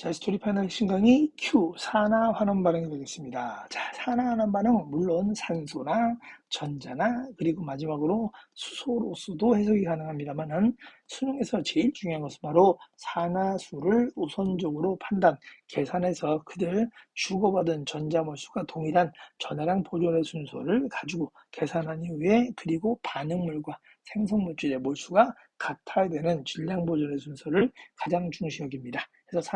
자, 스토리 파이널 신강의 Q, 산화 환원 반응이 되겠습니다. 자, 산화 환원 반응은 물론 산소나 전자나 그리고 마지막으로 수소로서도 해석이 가능합니다만은 수능에서 제일 중요한 것은 바로 산화수를 우선적으로 판단, 계산해서 그들 주고받은 전자몰수가 동일한 전하량 보존의 순서를 가지고 계산한 이후에 그리고 반응물과 생성물질의 몰수가 같아야 되는 질량 보존의 순서를 가장 중시 여깁니다. 그래서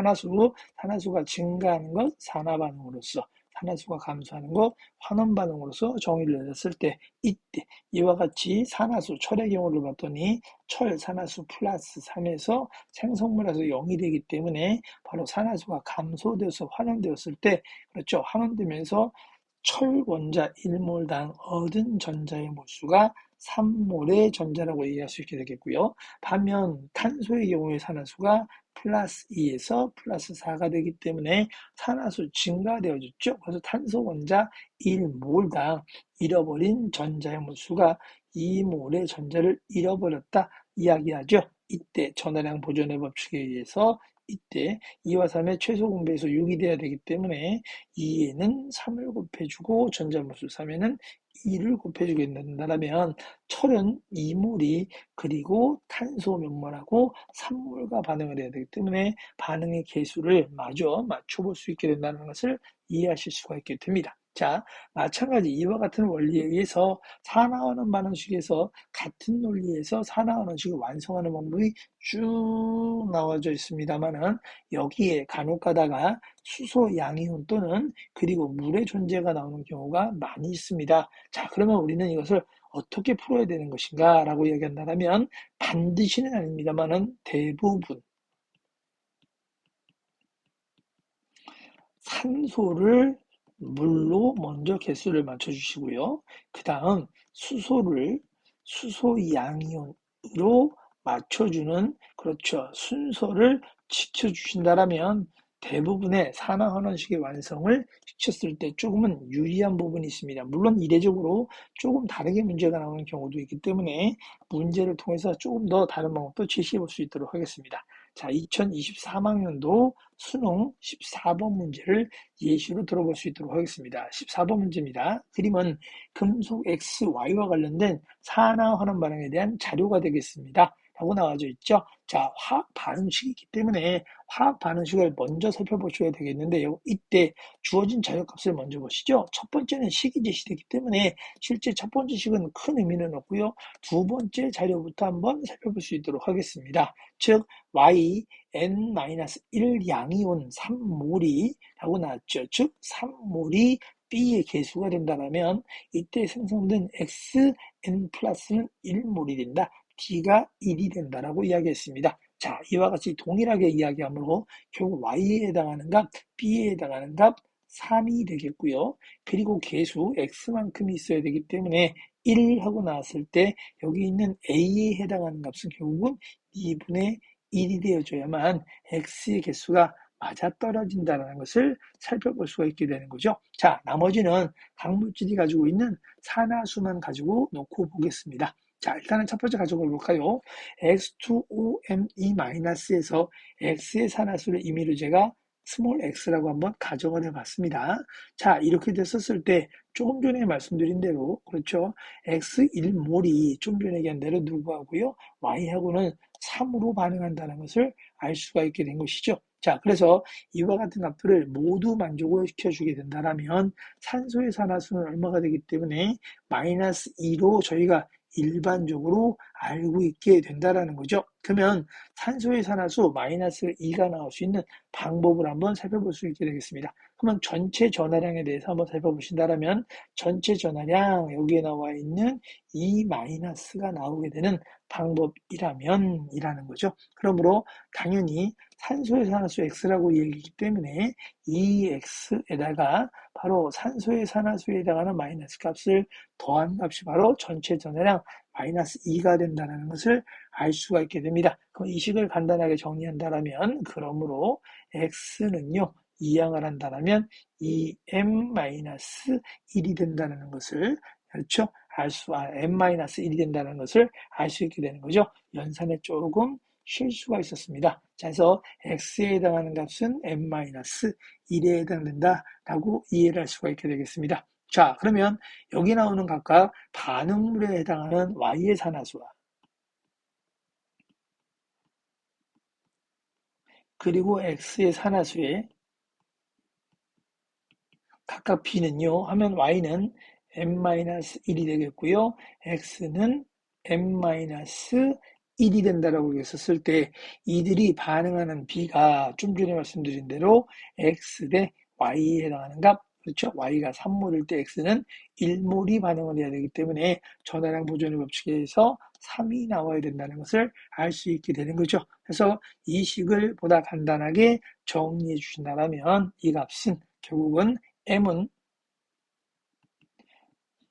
산화수가 증가하는 것 산화 반응으로서, 산화수가 감소하는 것 환원 반응으로서 정의를 내렸을 때, 이때 이와 같이 산화수 철의 경우를 봤더니 철 산화수 플러스 3에서 생성물에서 0이 되기 때문에 바로 산화수가 감소되어서 환원되었을 때, 그렇죠, 환원되면서 철 원자 1몰당 얻은 전자의 몰수가 3몰의 전자라고 얘기할 수 있게 되겠고요. 반면 탄소의 경우에 산화수가 플러스 2에서 플러스 4가 되기 때문에 산화수 증가되어졌죠. 그래서 탄소 원자 1몰당 잃어버린 전자의 몰수가 2몰의 전자를 잃어버렸다 이야기하죠. 이때 전하량 보존의 법칙에 의해서 이때 2와 3의 최소 공배에서 6이 돼야 되기 때문에 2에는 3을 곱해주고 전자몰수 3에는 2를 곱해주게 된다면 철은 2몰이 그리고 탄소 몇 몰하고 3몰과 반응을 해야 되기 때문에 반응의 계수를 마저 맞춰볼 수 있게 된다는 것을 이해하실 수가 있게 됩니다. 자, 마찬가지 이와 같은 원리에 의해서 산화환원 반응식에서 같은 논리에서 산화환원식을 완성하는 방법이 쭉 나와져 있습니다만은 여기에 간혹 가다가 수소 양이온 또는 그리고 물의 존재가 나오는 경우가 많이 있습니다. 자, 그러면 우리는 이것을 어떻게 풀어야 되는 것인가 라고 이야기한다면 반드시는 아닙니다만은 대부분 산소를 물로 먼저 개수를 맞춰주시고요. 그 다음 수소 양이온으로 맞춰주는, 그렇죠, 순서를 지켜주신다라면 대부분의 산화환원식의 완성을 시켰을 때 조금은 유리한 부분이 있습니다. 물론 이례적으로 조금 다르게 문제가 나오는 경우도 있기 때문에 문제를 통해서 조금 더 다른 방법도 제시해 볼 수 있도록 하겠습니다. 자, 2023학년도 수능 14번 문제를 예시로 들어볼 수 있도록 하겠습니다. 14번 문제입니다. 그림은 금속 XY와 관련된 산화환원 반응에 대한 자료가 되겠습니다. 라고 나와져 있죠. 자, 화학 반응식이기 때문에 화학 반응식을 먼저 살펴보셔야 되겠는데요. 이때 주어진 자료값을 먼저 보시죠. 첫 번째는 식이 제시되기 때문에 실제 첫 번째 식은 큰 의미는 없고요. 두 번째 자료부터 한번 살펴볼 수 있도록 하겠습니다. 즉 Y N-1 양이온 3몰이 라고 나왔죠. 즉 3몰이 B의 개수가 된다면 이때 생성된 XN 플러스는 1몰이 된다. D가 1이 된다라고 이야기했습니다. 자, 이와 같이 동일하게 이야기하므로 결국 Y에 해당하는 값, B에 해당하는 값 3이 되겠고요. 그리고 개수 X만큼이 있어야 되기 때문에 1 하고 나왔을 때 여기 있는 A에 해당하는 값은 결국은 2분의 1이 되어줘야만 X의 개수가 맞아떨어진다는 것을 살펴볼 수가 있게 되는 거죠. 자, 나머지는 각 물질이 가지고 있는 산화수만 가지고 놓고 보겠습니다. 자, 일단은 첫 번째 가져가 볼까요? X2OMe-에서 X의 산화수를 임의로 제가 스몰 x라고 한번 가정을 해봤습니다. 자, 이렇게 됐었을 때 조금 전에 말씀드린 대로, 그렇죠, x1몰이 좀 전에 얘기한 대로 누구하고요, y하고는 3으로 반응한다는 것을 알 수가 있게 된 것이죠. 자, 그래서 이와 같은 값들을 모두 만족을 시켜주게 된다면 산소의 산화수는 얼마가 되기 때문에 마이너스 2로 저희가 일반적으로 알고 있게 된다는 거죠. 그러면 산소의 산화수 마이너스 2가 나올 수 있는 방법을 한번 살펴볼 수 있게 되겠습니다. 그러면 전체 전하량에 대해서 한번 살펴보신다면 전체 전하량 여기에 나와 있는 2 마이너스가 나오게 되는 방법이라면 이라는 거죠. 그러므로 당연히 산소의 산화수 X라고 얘기하기 때문에 이 X에다가 바로 산소의 산화수에 해당하는 마이너스 값을 더한 값이 바로 전체 전하량 마이너스 2가 된다는 것을 알 수가 있게 됩니다. 그럼 이 식을 간단하게 정리한다면 그러므로 X는요, 이항을 한다면 2m-1이 된다는 것을, 그렇죠, m-1이 된다는 것을 알 수 있게 되는 거죠. 연산에 조금 쉴 수가 있었습니다. 자, 그래서 x에 해당하는 값은 n-1에 해당된다라고 이해를 할 수가 있게 되겠습니다. 자, 그러면 여기 나오는 각각 반응물에 해당하는 y의 산화수와 그리고 x의 산화수에 각각 b는요 하면 y는 n-1이 되겠고요. x는 n-1이 된다라고 했었을 때 이들이 반응하는 b가 좀 전에 말씀드린 대로 x 대 y에 해당하는 값, 그렇죠? y가 3몰일 때 x는 1몰이 반응을 해야 되기 때문에 전하량 보존의 법칙에 의해서 3이 나와야 된다는 것을 알 수 있게 되는 거죠. 그래서 이 식을 보다 간단하게 정리해 주신다면 이 값은 결국은 m은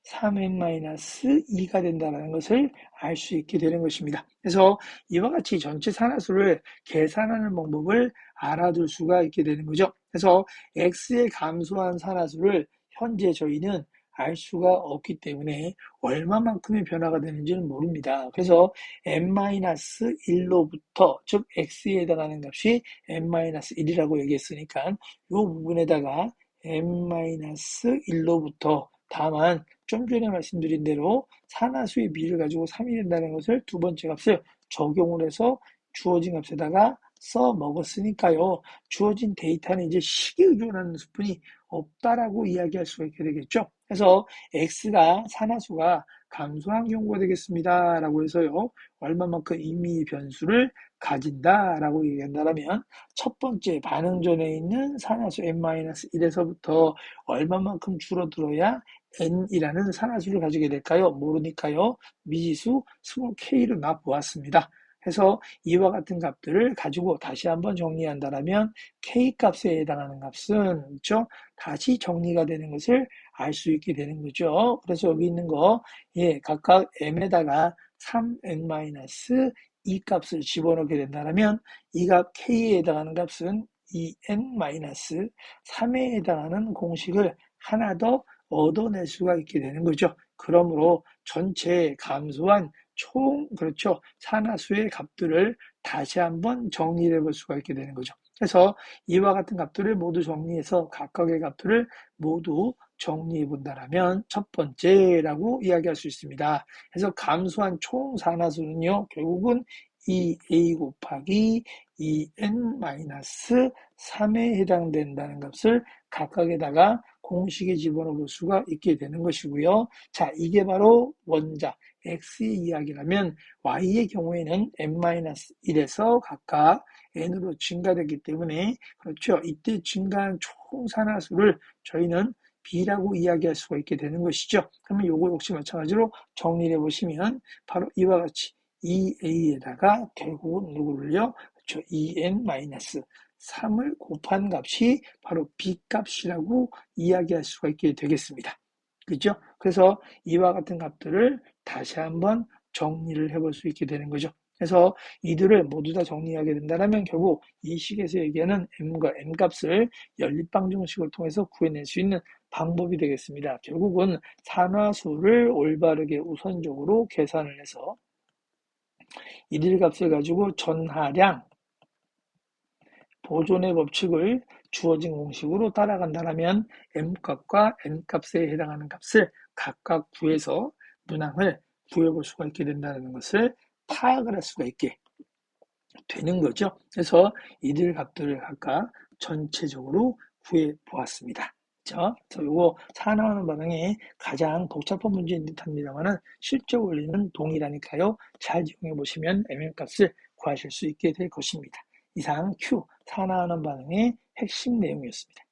3n-2가 된다는 것을 알 수 있게 되는 것입니다. 그래서 이와 같이 전체 산화수를 계산하는 방법을 알아둘 수가 있게 되는 거죠. 그래서 x의 감소한 산화수를 현재 저희는 알 수가 없기 때문에 얼마만큼의 변화가 되는지는 모릅니다. 그래서 n-1로부터 즉 x에 해당하는 값이 n-1이라고 얘기했으니까 이 부분에다가 n-1로부터 다만 좀 전에 말씀드린 대로 산화수의 비를 가지고 3이 된다는 것을 두 번째 값을 적용을 해서 주어진 값에다가 써 먹었으니까요. 주어진 데이터는 이제 식에 의존하는 수분이 없다라고 이야기할 수가 있게 되겠죠. 그래서 x가 산화수가 감소한 경우가 되겠습니다. 라고 해서요. 얼마만큼 임의 변수를 가진다라고 얘기한다면 첫 번째 반응 전에 있는 산화수 n-1에서부터 얼마만큼 줄어들어야 n이라는 산화수를 가지게 될까요? 모르니까요. 미지수 스몰 k로 놔보았습니다. 해서 이와 같은 값들을 가지고 다시 한번 정리한다면 k 값에 해당하는 값은 그렇죠? 다시 정리가 되는 것을 알 수 있게 되는 거죠. 그래서 여기 있는 거 각각 m에다가 3n-2 값을 집어넣게 된다면 이 값 k에 해당하는 값은 2n-3에 해당하는 공식을 하나 더 얻어낼 수가 있게 되는 거죠. 그러므로 전체 감소한 그렇죠. 산화수의 값들을 다시 한번 정리를 해볼 수가 있게 되는 거죠. 그래서 이와 같은 값들을 모두 정리해서 각각의 값들을 모두 정리해 본다면 첫 번째라고 이야기할 수 있습니다. 그래서 감소한 총 산화수는요, 결국은 2a 곱하기 2n-3에 해당된다는 값을 각각에다가 공식에 집어넣을 수가 있게 되는 것이고요. 자, 이게 바로 원작 x의 이야기라면 y의 경우에는 n-1에서 각각 n으로 증가되기 때문에 그렇죠. 이때 증가한 총 산화수를 저희는 b라고 이야기할 수가 있게 되는 것이죠. 그러면 요거 역시 마찬가지로 정리를 해보시면 바로 이와 같이 2a에다가 결국은 누구를요? 그렇죠. 2n-3을 곱한 값이 바로 b값이라고 이야기할 수가 있게 되겠습니다. 그죠? 그래서 이와 같은 값들을 다시 한번 정리를 해볼 수 있게 되는 거죠. 그래서 이들을 모두 다 정리하게 된다면 결국 이 식에서 얘기하는 m과 n 값을 연립방정식을 통해서 구해낼 수 있는 방법이 되겠습니다. 결국은 산화수를 올바르게 우선적으로 계산을 해서 이들 값을 가지고 전하량, 보존의 법칙을 주어진 공식으로 따라간다면 m값과 n값에 해당하는 값을 각각 구해서 문항을 구해볼 수가 있게 된다는 것을 파악을 할 수가 있게 되는 거죠. 그래서 이들 값들을 각각 전체적으로 구해 보았습니다. 그래서 이거 산화하는 반응이 가장 복잡한 문제인 듯 합니다만은 실제 원리는 동일하니까요. 잘 이용해 보시면 m값을 구하실 수 있게 될 것입니다. 이상 Q 산화하는 반응의 핵심 내용이었습니다.